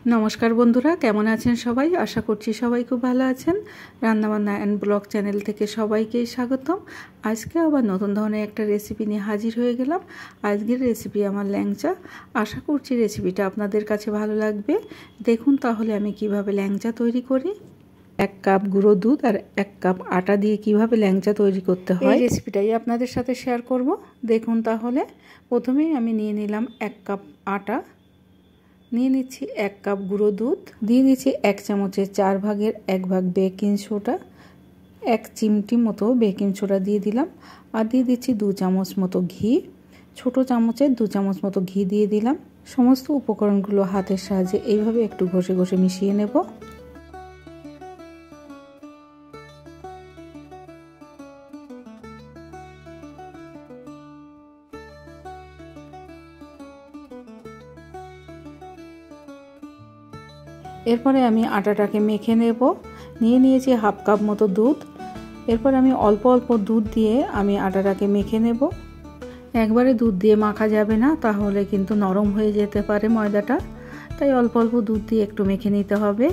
নমস্কার বন্ধুরা, কেমন আছেন সবাই? আশা করছি সবাই খুব ভালো আছেন। রান্নাবান্না অ্যান্ড ব্লগ চ্যানেল থেকে সবাইকেই স্বাগতম। আজকে আবার নতুন ধরনের একটা রেসিপি নিয়ে হাজির হয়ে গেলাম। আজকের রেসিপি আমার ল্যাংচা। আশা করছি রেসিপিটা আপনাদের কাছে ভালো লাগবে। দেখুন তাহলে আমি কিভাবে ল্যাংচা তৈরি করি। 1 কাপ গুঁড়ো দুধ আর 1 কাপ আটা দিয়ে কিভাবে ল্যাংচা তৈরি করতে হয় এই রেসিপিটাই আপনাদের সাথে শেয়ার করব। দেখুন তাহলে প্রথমেই আমি নিয়ে নিলাম 1 কাপ আটা, নিয়ে নিচ্ছি 1 কাপ গুঁড়ো দুধ, দিয়ে দিচ্ছি 1 চামচের 4 ভাগের 1 ভাগ বেকিং সোডা, 1 চিমটি মতো বেকিং সোডা দিয়ে দিলাম, আর দিয়ে দিচ্ছি 2 চামচ মতো ঘি, ছোট চামচের 2 চামচ মতো ঘি দিয়ে দিলাম। সমস্ত উপকরণগুলো হাতের সাহায্যে এইভাবে একটু ঘষে ঘষে মিশিয়ে নেব। এরপরে আমি আটাটাকে মেখে নেব। নিয়ে নিয়েছি হাফ কাপ মতো দুধ। এরপর আমি অল্প অল্প দুধ দিয়ে আমি আটাটাকে মেখে নেব। একবারে দুধ দিয়ে মাখা যাবে না, তাহলে কিন্তু নরম হয়ে যেতে পারে ময়দাটা, তাই অল্প অল্প দুধ দিয়ে একটু মেখে নিতে হবে।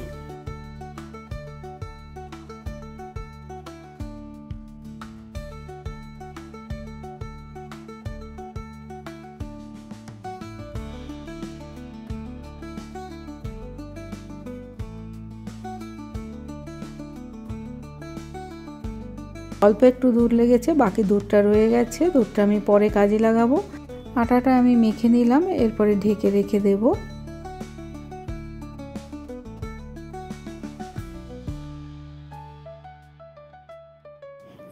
অল্প একটু দুধ লেগেছে, বাকি দুধটা রয়ে গেছে। দুধটা আমি পরে কাজে লাগাবো। আটাটা আমি মেখে নিলাম, এরপরে ঢেকে রেখে দেব।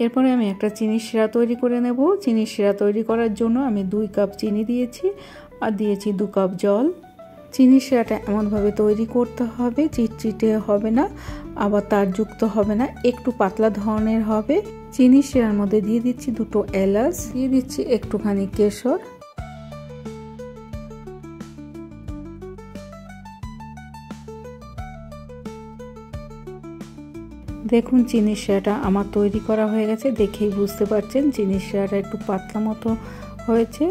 এরপরে আমি একটা চিনির শিরা তৈরি করে নেব। চিনির শিরা তৈরি করার জন্য আমি 2 কাপ চিনি দিয়েছি আর দিয়েছি 2 কাপ জল। চিনির শিরাটা এমনভাবে তৈরি করতে হবে, চিটচিটে হবে না, আবার তারযুক্ত হবে না, একটু পাতলা ধরনের হবে। চিনির শিরার মধ্যে দিয়ে দিচ্ছি 2টো এলাচ, দিয়ে দিচ্ছি একটুখানি কেশর, দেখুন চিনির শিরাটা আমার তৈরি করা হয়ে গেছে। দেখেই বুঝতে পারছেন চিনির শিরাটা একটু পাতলা মতো হয়েছে।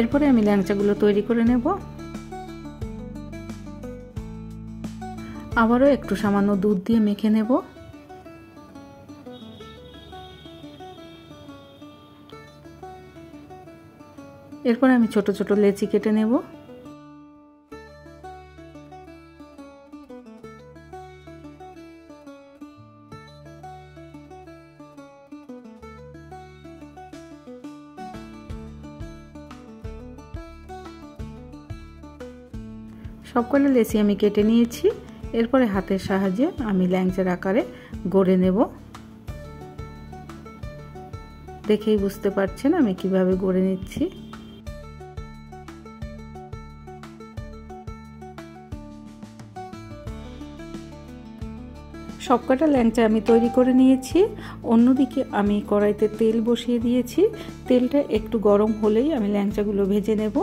এরপরে আমি ল্যাংচাগুলো তৈরি করে নেব। আবারও একটু সামান্য দুধ দিয়ে মেখে নেব। এরপর আমি ছোট ছোট লেচি কেটে নেব। সবকটা লেচি আমি কেটে নিয়েছি। এরপরে হাতের সাহায্যে আমি ল্যাংচার আকারে গড়ে নেব। দেখেই বুঝতে পারছেন আমি কিভাবে গড়ে নিচ্ছি। সবকটা ল্যাংচা আমি তৈরি করে নিয়েছি। অন্যদিকে আমি কড়াইতে তেল বসিয়ে দিয়েছি। তেলটা একটু গরম হলেই আমি ল্যাংচাগুলো ভেজে নেব।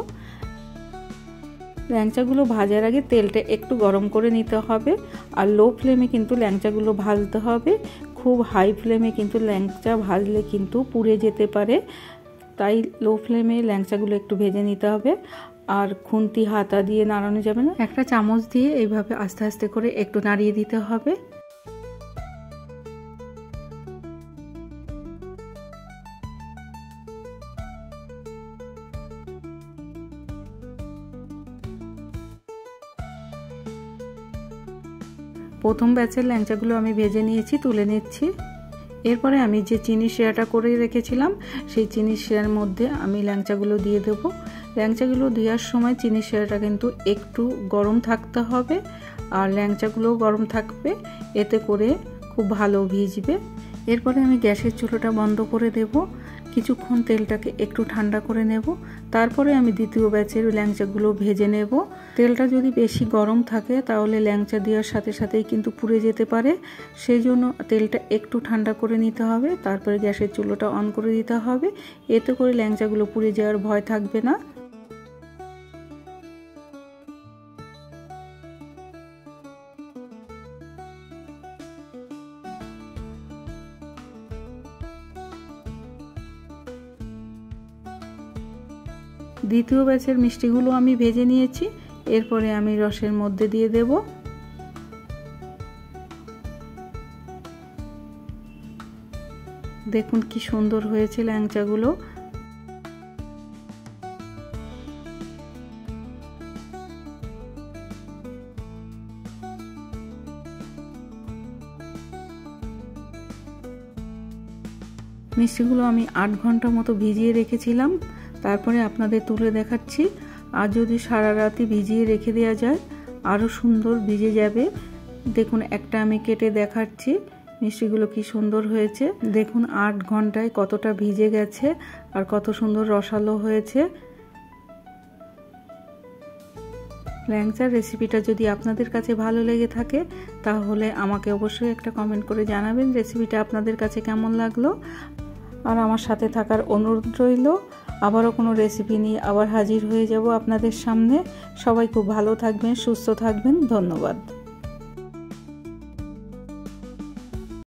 ল্যাংচাগুলো ভাজার আগে তেলটা একটু গরম করে নিতে হবে, আর লো ফ্লেমে কিন্তু ল্যাংচাগুলো ভাজতে হবে। খুব হাই ফ্লেমে কিন্তু ল্যাংচা ভাজলে কিন্তু পুড়ে যেতে পারে, তাই লো ফ্লেমে ল্যাংচাগুলো একটু ভেজে নিতে হবে। আর খুন্তি হাতা দিয়ে নাড়ানো যাবে না, একটা চামচ দিয়ে এইভাবে আস্তে আস্তে করে একটু নাড়িয়ে দিতে হবে। প্রথম ব্যাচের ল্যাংচাগুলো আমি ভেজে নিয়েছি, তুলে নিচ্ছি। এরপরে আমি যে চিনির শিরাটা করে রেখেছিলাম সেই চিনির শিরার মধ্যে আমি ল্যাংচাগুলো দিয়ে দেব। ল্যাংচাগুলো দেওয়ার সময় চিনির শিরাটা কিন্তু একটু গরম থাকতে হবে, আর ল্যাংচাগুলোও গরম থাকবে, এতে করে খুব ভালো ভিজবে। এরপরে আমি গ্যাসের চুলাটা বন্ধ করে দেব। কিছুক্ষণ তেলটাকে একটু ঠান্ডা করে নেব। তারপরে আমি দ্বিতীয় ব্যাচের ল্যাংচাগুলো ভেজে নেব। তেলটা যদি বেশি গরম থাকে তাহলে ল্যাংচা দেওয়ার সাথে সাথেই কিন্তু পুড়ে যেতে পারে, সেই জন্য তেলটা একটু ঠান্ডা করে নিতে হবে। তারপরে গ্যাসের চুলোটা অন করে দিতে হবে, এতে করে ল্যাংচাগুলো পুড়ে যাওয়ার ভয় থাকবে না। দ্বিতীয় ব্যাচের মিষ্টিগুলো আমি ভেজে নিয়েছি, এরপরে আমি রসের মধ্যে দিয়ে দেব। দেখুন কি সুন্দর হয়েছে ল্যাংচাগুলো। মিষ্টিগুলো আমি 8 ঘন্টা মতো ভিজিয়ে রেখেছিলাম, তারপরে আপনাদের তুলে দেখাচ্ছি। আর যদি সারা রাতই ভিজিয়ে রেখে দেওয়া যায় আরও সুন্দর ভিজে যাবে। দেখুন একটা আমি কেটে দেখাচ্ছি মিষ্টিগুলো কি সুন্দর হয়েছে। দেখুন 8 ঘন্টায় কতটা ভিজে গেছে আর কত সুন্দর রসালো হয়েছে। ল্যাংচার রেসিপিটা যদি আপনাদের কাছে ভালো লেগে থাকে তাহলে আমাকে অবশ্যই একটা কমেন্ট করে জানাবেন রেসিপিটা আপনাদের কাছে কেমন লাগলো। আর আমার সাথে থাকার অনুরোধ রইল। আবারও কোনো রেসিপি নিয়ে আবার হাজির হয়ে যাব আপনাদের সামনে। সবাই খুব ভালো থাকবেন, সুস্থ থাকবেন। ধন্যবাদ।